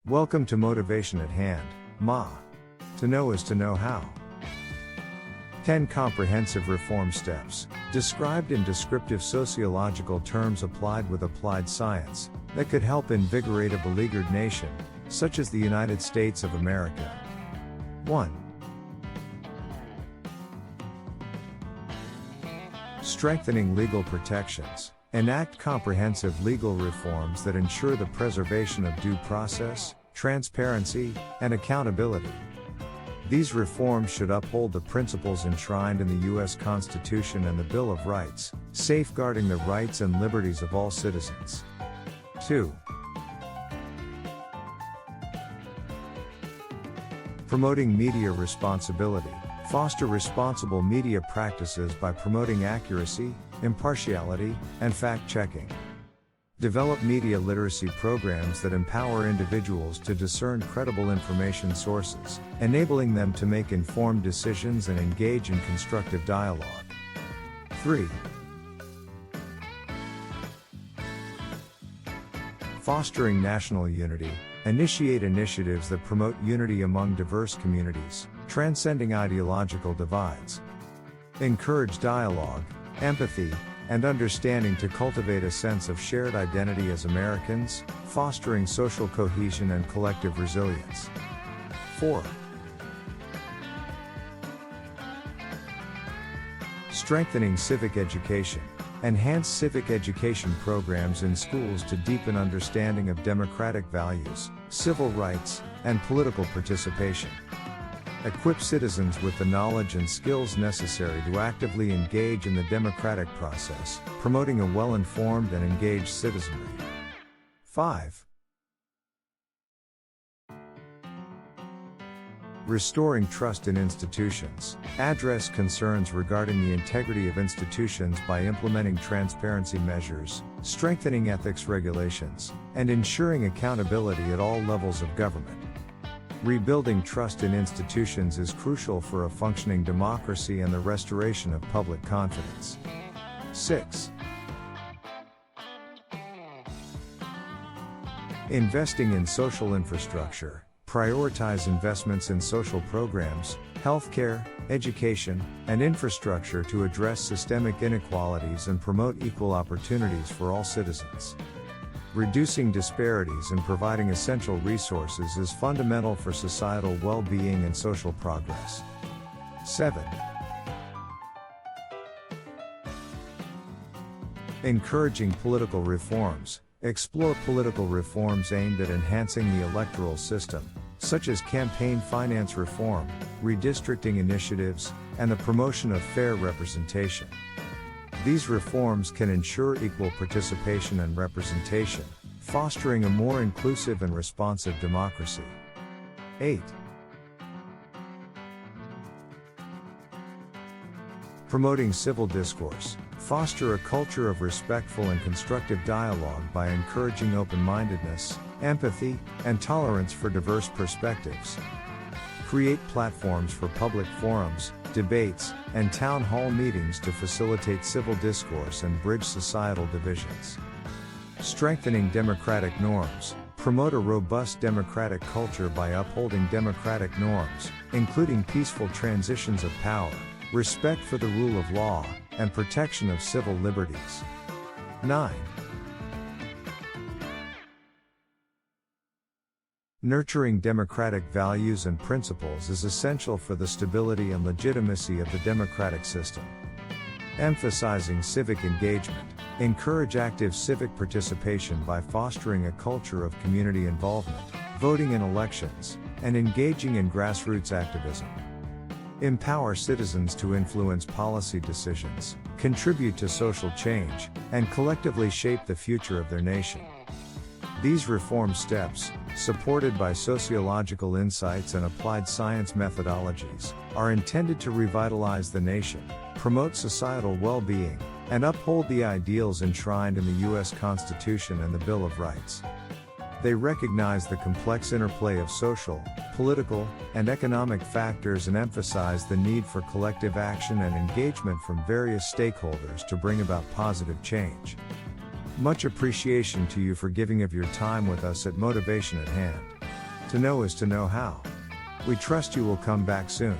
Welcome to Motivation at Hand, Ma. To know is to know how. 10 comprehensive reform steps, described in descriptive sociological terms applied with applied science, that could help invigorate a beleaguered nation, such as the United States of America. 1. Strengthening legal protections. Enact comprehensive legal reforms that ensure the preservation of due process, transparency, and accountability. These reforms should uphold the principles enshrined in the U.S. Constitution and the Bill of Rights, safeguarding the rights and liberties of all citizens. 2. Promoting media responsibility. Foster responsible media practices by promoting accuracy, impartiality, and fact-checking. Develop media literacy programs that empower individuals to discern credible information sources, enabling them to make informed decisions and engage in constructive dialogue. 3. Fostering national unity. Initiate initiatives that promote unity among diverse communities, transcending ideological divides. Encourage dialogue, empathy, and understanding to cultivate a sense of shared identity as Americans, fostering social cohesion and collective resilience. 4. Strengthening civic education. Enhance civic education programs in schools to deepen understanding of democratic values, civil rights, and political participation. Equip citizens with the knowledge and skills necessary to actively engage in the democratic process, promoting a well-informed and engaged citizenry. 5. Restoring trust in institutions. Address concerns regarding the integrity of institutions by implementing transparency measures, strengthening ethics regulations, and ensuring accountability at all levels of government. Rebuilding trust in institutions is crucial for a functioning democracy and the restoration of public confidence. 6. Investing in social infrastructure. Prioritize investments in social programs, healthcare, education, and infrastructure to address systemic inequalities and promote equal opportunities for all citizens. Reducing disparities and providing essential resources is fundamental for societal well-being and social progress. 7. Encouraging political reforms. Explore political reforms aimed at enhancing the electoral system, such as campaign finance reform, redistricting initiatives, and the promotion of fair representation. These reforms can ensure equal participation and representation, fostering a more inclusive and responsive democracy. 8. Promoting civil discourse. Foster a culture of respectful and constructive dialogue by encouraging open-mindedness, empathy, and tolerance for diverse perspectives. Create platforms for public forums, debates, and town hall meetings to facilitate civil discourse and bridge societal divisions. Strengthening democratic norms. Promote a robust democratic culture by upholding democratic norms, including peaceful transitions of power, respect for the rule of law, and protection of civil liberties. 9. Nurturing democratic values and principles is essential for the stability and legitimacy of the democratic system. Emphasizing civic engagement. Encourage active civic participation by fostering a culture of community involvement, voting in elections, and engaging in grassroots activism. Empower citizens to influence policy decisions, contribute to social change, and collectively shape the future of their nation. These reform steps, supported by sociological insights and applied science methodologies, are intended to revitalize the nation, promote societal well-being, and uphold the ideals enshrined in the U.S. Constitution and the Bill of Rights. They recognize the complex interplay of social, political, and economic factors and emphasize the need for collective action and engagement from various stakeholders to bring about positive change. Much appreciation to you for giving of your time with us at Motivation at Hand. To know is to know how. We trust you will come back soon.